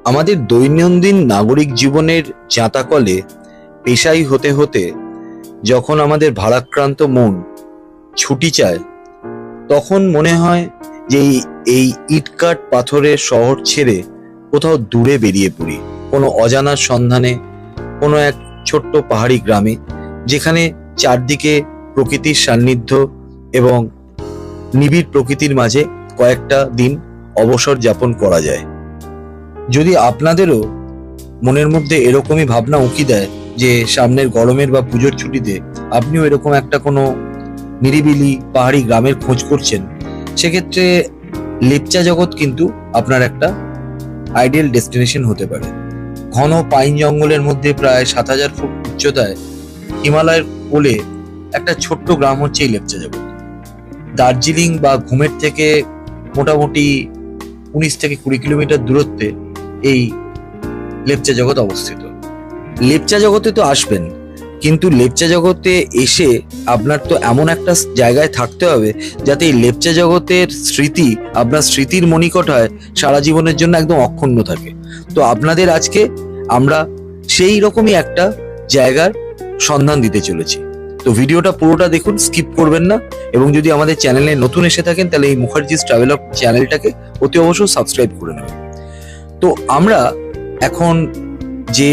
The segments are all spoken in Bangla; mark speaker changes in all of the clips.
Speaker 1: আমাদের দৈনন্দিন নাগরিক জীবনের জাঁতাকলে পেশাই হতে হতে যখন আমাদের ভারাক্রান্ত মন ছুটি চায়, তখন মনে হয় যে এই ইটকাট পাথরের শহর ছেড়ে কোথাও দূরে বেরিয়ে পড়ি, কোনো অজানার সন্ধানে, কোনো এক ছোট্ট পাহাড়ি গ্রামে, যেখানে চারদিকে প্রকৃতির সান্নিধ্য এবং নিবিড় প্রকৃতির মাঝে কয়েকটা দিন অবসর যাপন করা যায়। যদি আপনাদেরও মনের মধ্যে এরকমই ভাবনা উঁকি দেয় যে সামনের গরমের বা পুজোর ছুটিতে আপনিও এরকম একটা কোনো নিরিবিলি পাহাড়ি গ্রামের খোঁজ করছেন, সেক্ষেত্রে লেপচা জগৎ কিন্তু আপনার একটা আইডিয়াল ডেস্টিনেশন হতে পারে। ঘন পাইন জঙ্গলের মধ্যে প্রায় ৭,০০০ ফুট উচ্চতায় হিমালয়ের কোলে একটা ছোট্ট গ্রাম হচ্ছে এই লেপচা জগৎ। দার্জিলিং বা ঘুমের থেকে মোটামুটি ১৯ থেকে ২০ কিলোমিটার দূরত্বে এই লেপচা জগৎ অবস্থিত। লেপচা জগতে তো আসবেন, কিন্তু লেপচা জগতে এসে আপনার তো এমন একটা জায়গায় থাকতে হবে যাতে এই লেপচা জগতের স্মৃতি আপনার স্মৃতির মণিকোঠায় সারা জীবনের জন্য একদম অক্ষুণ্ণ থাকে। তো আপনাদের আজকে আমরা সেই রকমই একটা জায়গার সন্ধান দিতে চলেছি। তো ভিডিওটা পুরোটা দেখুন, স্কিপ করবেন না। এবং যদি আমাদের চ্যানেলে নতুন এসে থাকেন তাহলে এই মুখার্জিস ট্রাভেলগ চ্যানেলটাকে অতি অবশ্যই সাবস্ক্রাইব করে নেবেন। তো আমরা এখন যে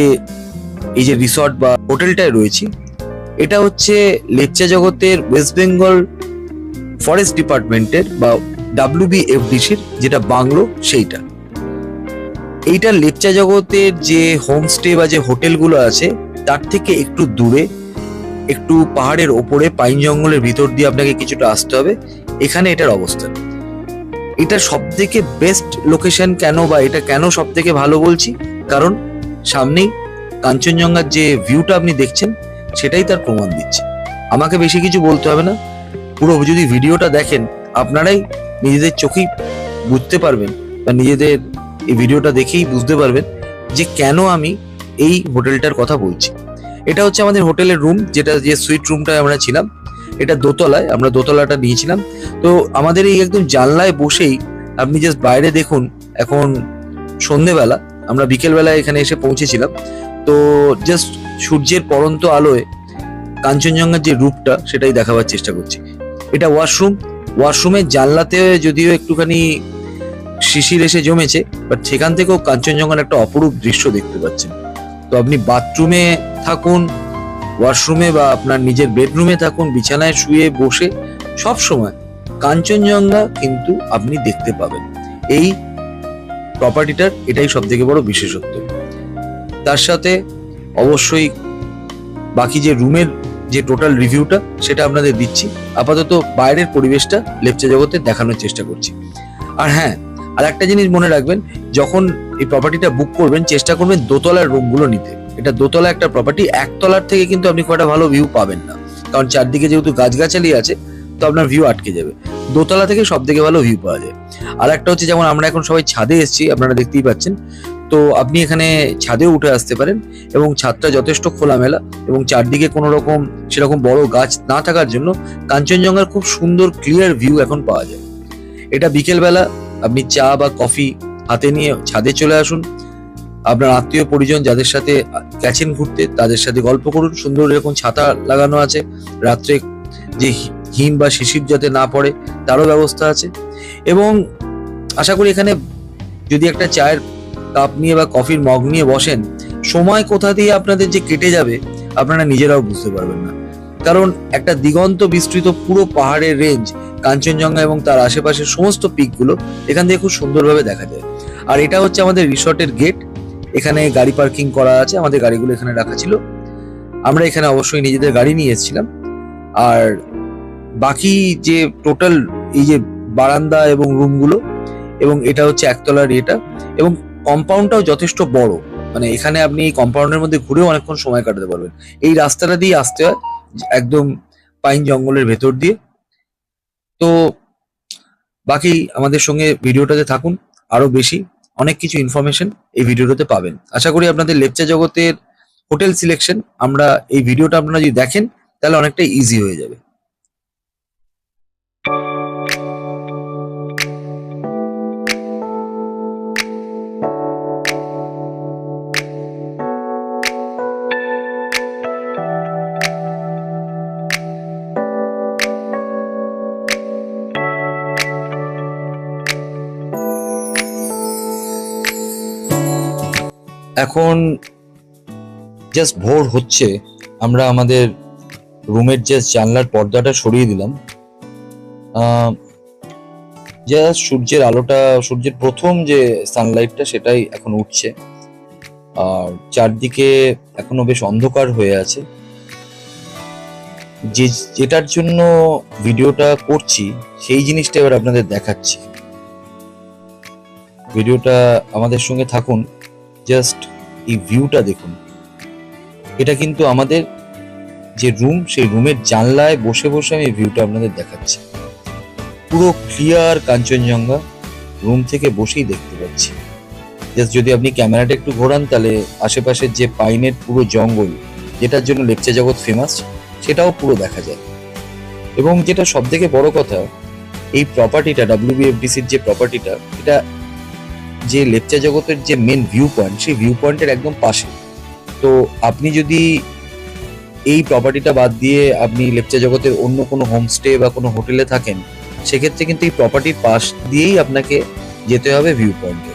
Speaker 1: এই যে রিসর্ট বা হোটেলটায় রয়েছি, এটা হচ্ছে লেপচা জগতের ওয়েস্ট বেঙ্গল ফরেস্ট ডিপার্টমেন্টের বা WBFDC-র যেটা বাংলো, সেইটা। এইটা লেপচা জগতের যে হোমস্টে বা যে হোটেলগুলো আছে তার থেকে একটু দূরে, একটু পাহাড়ের ওপরে পাইন জঙ্গলের ভিতর দিয়ে আপনাকে কিছুটা আসতে হবে। এখানে এটার অবস্থান। এটা সব থেকে বেস্ট লোকেশন কেন বা এটা কেন সব থেকে ভালো বলছি, কারণ সামনেই কাঞ্চনজঙ্ঘার যে ভিউটা আপনি দেখছেন সেটাই তার প্রমাণ দিচ্ছে। আমাকে বেশি কিছু বলতে হবে না, পুরো যদি ভিডিওটা দেখেন আপনারাই নিজেদের চোখেই বুঝতে পারবেন বা নিজেদের এই ভিডিওটা দেখেই বুঝতে পারবেন যে কেন আমি এই হোটেলটার কথা বলছি। এটা হচ্ছে আমাদের হোটেলের রুম, যেটা যে সুইট রুমটায় আমরা ছিলাম, এটা দোতলায়, আমরা দোতলাটা নিয়েছিলাম। তো আমাদের এই একদম জানলায় বসেই আপনি জাস্ট বাইরে দেখুন, এখন সন্ধেবেলা, আমরা বিকেলবেলায় এখানে এসে পৌঁছেছিলাম। তো জাস্ট সূর্যের পড়ন্ত আলোয় কাঞ্চনজঙ্ঘার যে রূপটা সেটাই দেখাবার চেষ্টা করছি। এটা ওয়াশরুমের জানলাতে যদিও একটুখানি শিশির এসে জমেছে, বাট সেখান থেকেও কাঞ্চনজঙ্ঘার একটা অপরূপ দৃশ্য দেখতে পাচ্ছেন। তো আপনি বাথরুমে থাকুন, ওয়াশরুমে বা আপনার নিজের বেডরুমে থাকুন, বিছানায় শুয়ে বসে সব সময় কাঞ্চনজঙ্ঘা কিন্তু আপনি দেখতে পাবেন। এই প্রপার্টিটার এটাই সব থেকে বড় বিশেষত্ব। তার সাথে অবশ্যই বাকি যে রুমের যে টোটাল রিভিউটা সেটা আপনাদের দিচ্ছি। আপাতত বাইরের পরিবেশটা লেপচা জগতে দেখানোর চেষ্টা করছি। আর হ্যাঁ, আর একটা জিনিস মনে রাখবেন, যখন এই প্রপার্টিটা বুক করবেন চেষ্টা করবেন দোতলার রুমগুলো নিতে। এটা দোতলা একটা প্রপার্টি, একতলার থেকে কিন্তু আপনি খুব একটা ভালো ভিউ পাবেন না, কারণ চারদিকে যেহেতু গাছগাছালি আছে তো আপনার ভিউ আটকে যাবে। দোতলা থেকে সব থেকে ভালো ভিউ পাওয়া যায়। আর একটা হচ্ছে, যেমন আমরা এখন সবাই ছাদে এসেছি, আপনারা দেখতেই পাচ্ছেন, তো আপনি এখানে ছাদেও উঠে আসতে পারেন এবং ছাদটা যথেষ্ট খোলামেলা এবং চারদিকে কোনো রকম সেরকম বড় গাছ না থাকার জন্য কাঞ্চনজঙ্ঘার খুব সুন্দর ক্লিয়ার ভিউ এখন পাওয়া যায়। এটা বিকেলবেলা আপনি চা বা কফি হাতে নিয়ে ছাদে চলে আসুন, আপনার আত্মীয় পরিজন যাদের সাথে গেছেন ঘুরতে তাদের সাথে গল্প করুন। সুন্দর এরকম ছাতা লাগানো আছে, রাত্রে যে হিম বা শিশির যাতে না পড়ে তারও ব্যবস্থা আছে। এবং আশা করি এখানে যদি একটা চায়ের কাপ নিয়ে বা কফির মগ নিয়ে বসেন, সময় কোথা দিয়ে আপনাদের যে কেটে যাবে আপনারা নিজেরাও বুঝতে পারবেন না, কারণ একটা দিগন্ত বিস্তৃত পুরো পাহাড়ের রেঞ্জ, কাঞ্চনজঙ্ঘা এবং তার আশেপাশের সমস্ত পিকগুলো এখান থেকে খুব সুন্দরভাবে দেখা যায়। আর এটা হচ্ছে আমাদের রিসর্টের গেট। এখানে গাড়ি পার্কিং করা আছে, আমাদের গাড়িগুলো এখানে রাখা ছিল। আমরা এখানে অবশ্যই নিজেদের গাড়ি নিয়ে এসেছিলাম। আর বাকি যে টোটাল এই যে বারান্দা এবং রুমগুলো, এবং এটা হচ্ছে একতলার এটা, এবং কম্পাউন্ডটাও যথেষ্ট বড়, মানে এখানে আপনি এই কম্পাউন্ডের মধ্যে ঘুরেও অনেকক্ষণ সময় কাটাতে পারবেন। এই রাস্তাটা দিয়ে আসতে হয় একদম পাইন জঙ্গলের ভেতর দিয়ে। তো বাকি আমাদের সঙ্গে ভিডিওটাতে থাকুন, আরো বেশি অনেক কিছু ইনফরমেশন এই ভিডিওটাতে পাবেন। আশা করি আপনাদের লেপচা জগতের হোটেল সিলেকশন আমরা এই ভিডিওটা আপনারা যদি দেখেন তাহলে অনেকটা ইজি হয়ে যাবে। এখন জাস্ট ভোর হচ্ছে, আমরা আমাদের রুমের যে জানলার পর্দাটা সরিয়ে দিলাম। জাস্ট সূর্যের আলোটা, সূর্যের প্রথম যে সানলাইটটা সেটাই এখন উঠছে, আর চারদিকে এখনো বেশ অন্ধকার হয়ে আছে। যেটার জন্য ভিডিওটা করছি সেই জিনিসটা এবার আপনাদের দেখাচ্ছি। ভিডিওটা আমাদের সঙ্গে থাকুন, জাস্ট এই ভিউটা দেখুন। এটা কিন্তু আমাদের যে রুম, সেই রুমের জানলায় বসে বসে আমি ভিউটা আপনাদের দেখাচ্ছি। পুরো ক্লিয়ার কাঞ্চনজঙ্ঘা রুম থেকে বসেই দেখতে পাচ্ছি। জাস্ট যদি আপনি ক্যামেরাটা একটু ঘোরান, তাহলে আশেপাশের যে পাইনের পুরো জঙ্গল, যেটার জন্য লেপচা জগৎ ফেমাস, সেটাও পুরো দেখা যায়। এবং যেটা সব থেকে বড় কথা, এই প্রপার্টিটা, WBFDCর যে প্রপার্টিটা, এটা যে লেপচা জগতের যে মেন ভিউ পয়েন্ট, সেই ভিউ পয়েন্টের একদম পাশে। তো আপনি যদি এই প্রপার্টিটা বাদ দিয়ে আপনি লেপচা জগতের অন্য কোনো হোমস্টে বা কোনো হোটেলে থাকেন, সেক্ষেত্রে কিন্তু এই প্রপার্টির পাশ দিয়েই আপনাকে যেতে হবে ভিউ পয়েন্টে।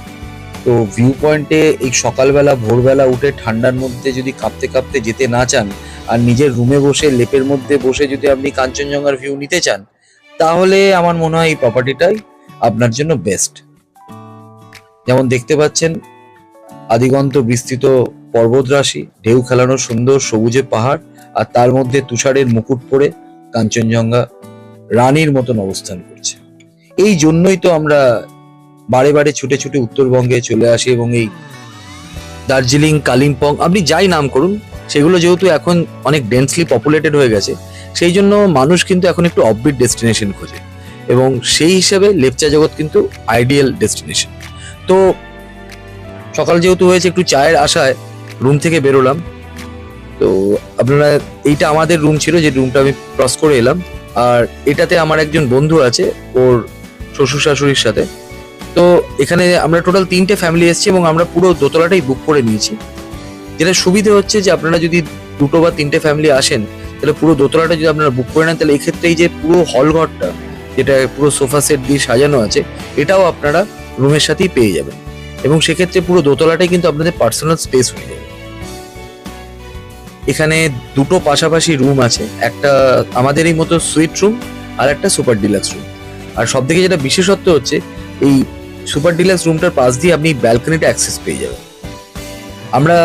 Speaker 1: তো ভিউ পয়েন্টে এই সকালবেলা ভোরবেলা উঠে ঠান্ডার মধ্যে যদি কাঁপতে কাঁপতে যেতে না চান, আর নিজের রুমে বসে লেপের মধ্যে বসে যদি আপনি কাঞ্চনজঙ্ঘার ভিউ নিতে চান, তাহলে আমার মনে হয় এই প্রপার্টিটাই আপনার জন্য বেস্ট। যেমন দেখতে পাচ্ছেন, আদিগন্ত বিস্তৃত পর্বতরাশি, ঢেউ খেলানো সুন্দর সবুজে পাহাড়, আর তার মধ্যে তুষারের মুকুট পরে কাঞ্চনজঙ্ঘা রানীর মতন অবস্থান করছে। এই জন্যই তো আমরা বারে বারে ছুটে ছুটে উত্তরবঙ্গে চলে আসি, এবং এই দার্জিলিং, কালিম্পং, আপনি যাই নাম করুন, সেগুলো যেহেতু এখন অনেক ডেন্সলি পপুলেটেড হয়ে গেছে, সেই জন্য মানুষ কিন্তু এখন একটু অফবিট ডেস্টিনেশন খোঁজে, এবং সেই হিসেবে লেপচা জগৎ কিন্তু আইডিয়াল ডেস্টিনেশন। তো সকাল যেহেতু হয়েছে, একটু চায়ের আশায় রুম থেকে বেরোলাম। তো আপনারা, এইটা আমাদের রুম ছিল, যে রুমটা আমি ক্রস করে এলাম, আর এটাতে আমার একজন বন্ধু আছে, ওর শ্বশুর শাশুড়ির সাথে। তো এখানে আমরা টোটাল 3টে ফ্যামিলি এসেছি, এবং আমরা পুরো দোতলাটাই বুক করে নিয়েছি। যেটা সুবিধা হচ্ছে যে আপনারা যদি 2টো বা 3টে ফ্যামিলি আসেন, তাহলে পুরো দোতলাটা যদি আপনারা বুক করে নেন, তাহলে এক্ষেত্রে এই যে পুরো হল ঘরটা, যেটা পুরো সোফা সেট দিয়ে সাজানো আছে, এটাও আপনারা রুমের সাথেই পেয়ে যাবেন। এবং সেক্ষেত্রে পুরো দোতলাটাই কিন্তু আপনাদের পার্সোনাল স্পেস হয়ে যাবে। এখানে 2টো পাশাপাশি রুম আছে, একটা আমাদের এই মতো সুইট রুম, আর একটা সুপার ডিলাক্স রুম। আর সব থেকে যেটা বিশেষত্ব হচ্ছে, এই সুপার ডিলাক্স রুমটার পাশ দিয়ে আপনি ব্যালকনিটা অ্যাক্সেস পেয়ে যাবেন। আমরা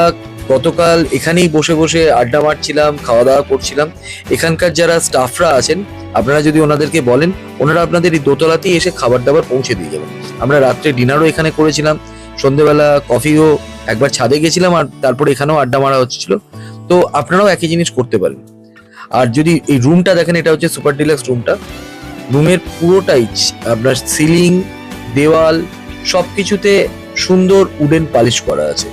Speaker 1: গতকাল এখানেই বসে বসে আড্ডা মারছিলাম, খাওয়া দাওয়া করছিলাম। এখানকার যারা স্টাফরা আছেন, আপনারা যদি ওনাদেরকে বলেন, ওনারা আপনাদের এই দোতলাতেই এসে খাবার দাবার পৌঁছে দিয়ে যাবেন। আমরা রাত্রে ডিনারও এখানে করেছিলাম, সন্ধ্যেবেলা কফিও, একবার ছাদে গেছিলাম, আর তারপর এখানেও আড্ডা মারা হচ্ছিল। তো আপনারাও একই জিনিস করতে পারেন। আর যদি এই রুমটা দেখেন, এটা হচ্ছে সুপার ডিলাক্স রুমটা। রুমের পুরোটাই আপনার সিলিং, দেওয়াল, সবকিছুতে সুন্দর উডেন পালিশ করা আছে,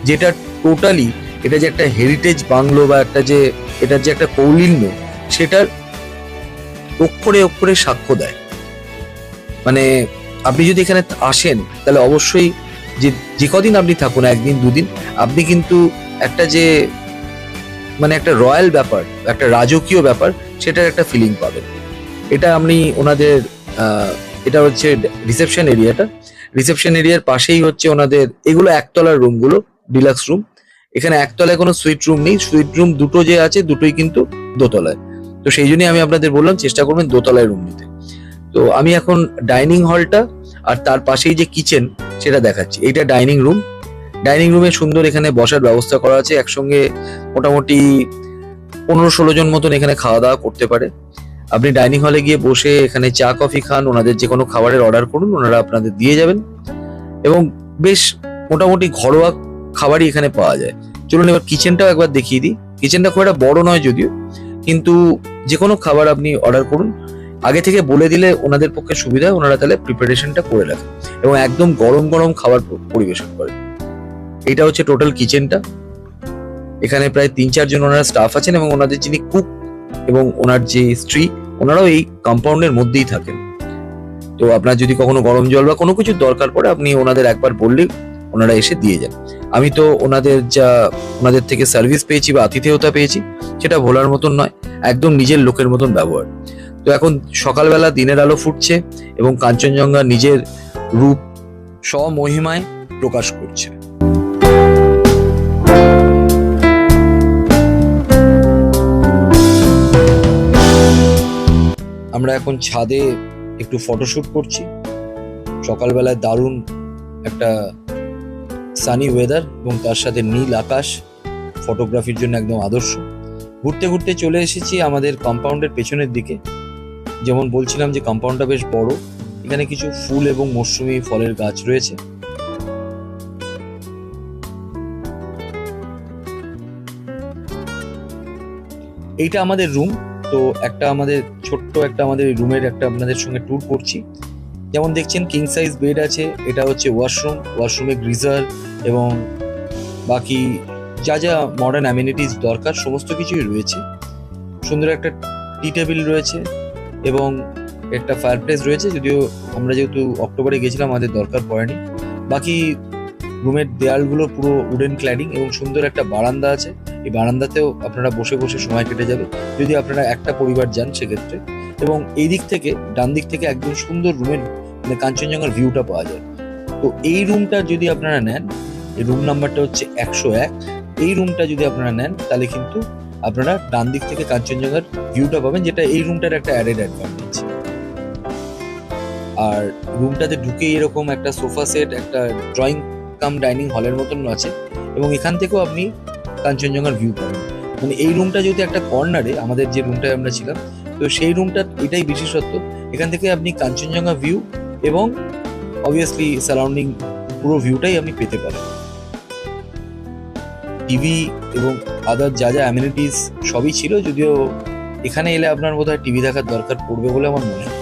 Speaker 1: যেটা টোটালি এটা যে একটা হেরিটেজ বাংলো, বা একটা যে এটার যে একটা কৌলিন্য, সেটার অক্ষরে অক্ষরে সাক্ষ্য দেয়। মানে আপনি যদি এখানে আসেন, তাহলে অবশ্যই যে কদিন আপনি থাকুন, 1 দিন 2 দিন, আপনি কিন্তু একটা যে মানে একটা রয়্যাল ব্যাপার, একটা রাজকীয় ব্যাপার, সেটার একটা ফিলিং পাবেন। এটা আপনি ওনাদের এটা হচ্ছে রিসেপশন এরিয়াটা। রিসেপশন এরিয়ার পাশেই হচ্ছে ওনাদের এগুলো একতলার রুমগুলো, ডিলাক্স রুম। এখানে একতলায় কোনো সুইট রুম নেই, সুইট রুম 2টো যে আছে, দুটোই কিন্তু দোতলায়। তো সেই জন্যই আমি আপনাদের বললাম চেষ্টা করবেন দোতলায় রুম নিতে। তো আমি এখন ডাইনিং হলটা আর তার পাশেই যে কিচেন, সেটা দেখাচ্ছি। এইটা ডাইনিং রুম। ডাইনিং রুমে সুন্দর এখানে বসার ব্যবস্থা করা আছে। একসঙ্গে মোটামুটি 15-16 জন মতন এখানে খাওয়া দাওয়া করতে পারে। আপনি ডাইনিং হলে গিয়ে বসে এখানে চা কফি খান, ওনাদের যে কোনো খাবারের অর্ডার করুন, ওনারা আপনাদের দিয়ে যাবেন। এবং বেশ মোটামুটি ঘরোয়া খাবারই এখানে পাওয়া যায়। চলুন এবার কিচেনটাও একবার দেখিয়ে দিই। কিচেনটা খুব একটা বড় নয় যদিও, কিন্তু যে কোনো খাবার আপনি অর্ডার করুন, আগে থেকে বলে দিলে ওনাদের পক্ষে সুবিধা, ওনারা তাহলে প্রিপারেশনটা করে রাখেন এবং একদম গরম গরম খাবার পরিবেশন করেন। এটা হচ্ছে টোটাল কিচেনটা। এখানে প্রায় 3-4 জন ওনারা স্টাফ আছেন, এবং ওনাদের যিনি কুক এবং ওনার যে স্ত্রী, ওনারাও এই কম্পাউন্ডের মধ্যেই থাকেন। তো আপনার যদি কখনো গরম জল বা কোনো কিছু দরকার পড়ে, আপনি ওনাদের একবার বললে ওনারা এসে দিয়ে যান। আমি তো ওনাদের থেকে সার্ভিস পেয়েছি বা আতিথেয়তা পেয়েছি, সেটা ভোলার মতন নয়, একদম নিজের লোকের মতন ব্যবহার। তো এখন সকালবেলা দিনের আলো ফুটছে এবং কাঞ্চনজঙ্ঘা নিজের রূপ স্বমহিমায় প্রকাশ করছে। আমরা এখন ছাদে একটু ফটোশ্যুট করছি। সকালবেলায় দারুণ একটা সানি ওয়েদার এবং তার সাথে নীল আকাশ ফটোগ্রাফির জন্য একদম আদর্শ। ঘুরতে ঘুরতে চলে এসেছি আমাদের কম্পাউন্ডের পেছনের দিকে। যেমন বলছিলাম যে কম্পাউন্ডটা বেশ বড়, এখানে কিছু ফুল এবং মৌসুমী ফলের গাছ রয়েছে। এইটা আমাদের রুম। তো আমাদের ছোট্ট আমাদের রুমের আপনাদের সঙ্গে ট্যুর করছি। যেমন দেখছেন কিং সাইজ বেড আছে, এটা হচ্ছে ওয়াশরুমে গ্রিজার এবং বাকি যা যা মডার্ন অ্যামিনিটিস দরকার সমস্ত কিছুই রয়েছে। সুন্দর একটা টি টেবিল রয়েছে এবং একটা ফায়ার প্লেস রয়েছে, যদিও আমরা যেহেতু অক্টোবরে গেছিলাম আমাদের দরকার পড়েনি। বাকি রুমের দেয়ালগুলো পুরো উডেন ক্ল্যাডিং এবং সুন্দর একটা বারান্দা আছে। এই বারান্দাতেও আপনারা বসে বসে সময় কেটে যাবে যদি আপনারা একটা পরিবার যান সেক্ষেত্রে। এবং এই দিক থেকে ডান দিক থেকে একদম সুন্দর রুমের মানে কাঞ্চনজঙ্ঘার ভিউটা পাওয়া যায়। তো এই রুমটা যদি আপনারা নেন, এই রুম নাম্বারটা হচ্ছে 101। এই রুমটা যদি আপনারা নেন তাহলে কিন্তু আপনারা ডান দিক থেকে কাঞ্চনজঙ্ঘার ভিউটা পাবেন, যেটা এই রুমটার একটা অ্যাডেড অ্যাডভান্টেজ। আর রুমটাতে ঢুকে এরকম একটা সোফা সেট, একটা ড্রয়িং কাম ডাইনিং হলের মতন আছে এবং এখান থেকেও আপনি কাঞ্চনজঙ্ঘার ভিউ পাবেন। মানে এই রুমটা যেহেতু একটা কর্নারে, আমাদের যে রুমটায় আমরা ছিলাম, তো সেই রুমটার এটাই বিশেষত্ব। এখান থেকে আপনি কাঞ্চনজঙ্ঘা ভিউ এবং অবভিয়াসলি সারাউন্ডিং পুরো ভিউটাই আপনি পেতে পারেন। টিভি এবং আদার যা যা অ্যামিনিটিস সবই ছিল, যদিও এখানে এলে আপনার বোধহয় টিভি দেখার দরকার পড়বে বলে আমার মনে হয়।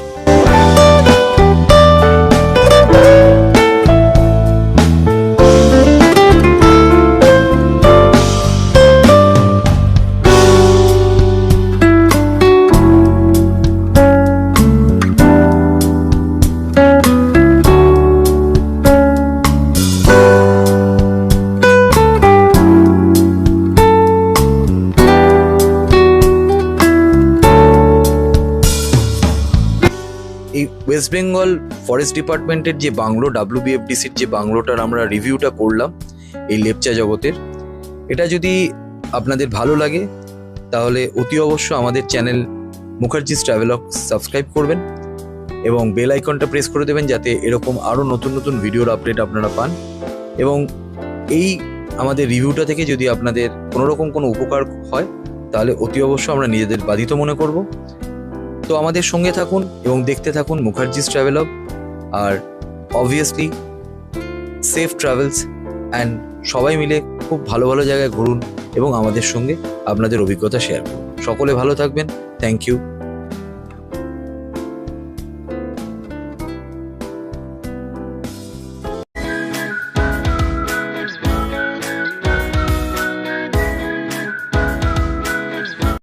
Speaker 1: এই ওয়েস্ট বেঙ্গল ফরেস্ট ডিপার্টমেন্টের যে বাংলো, WBFDCর যে বাংলোটার আমরা রিভিউটা করলাম এই লেপচা জগতের, এটা যদি আপনাদের ভালো লাগে তাহলে অতি অবশ্য আমাদের চ্যানেল মুখার্জিস ট্রাভেলগ সাবস্ক্রাইব করবেন এবং বেল আইকনটা প্রেস করে দেবেন যাতে এরকম আরও নতুন নতুন ভিডিওর আপডেট আপনারা পান। এবং এই আমাদের রিভিউটা থেকে যদি আপনাদের কোনোরকম কোনো উপকার হয় তাহলে অতি অবশ্য আমরা নিজেদের বাধিত মনে করব। তো আমাদের সঙ্গে থাকুন এবং দেখতে থাকুন মুখার্জিস ট্রাভেলগ। আর অবভিয়াসলি সেফ ট্রাভেলস অ্যান্ড সবাই মিলে খুব ভালো ভালো জায়গায় ঘুরুন এবং আমাদের সঙ্গে আপনাদের অভিজ্ঞতা শেয়ার করুন। সকলে ভালো থাকবেন। Thank you.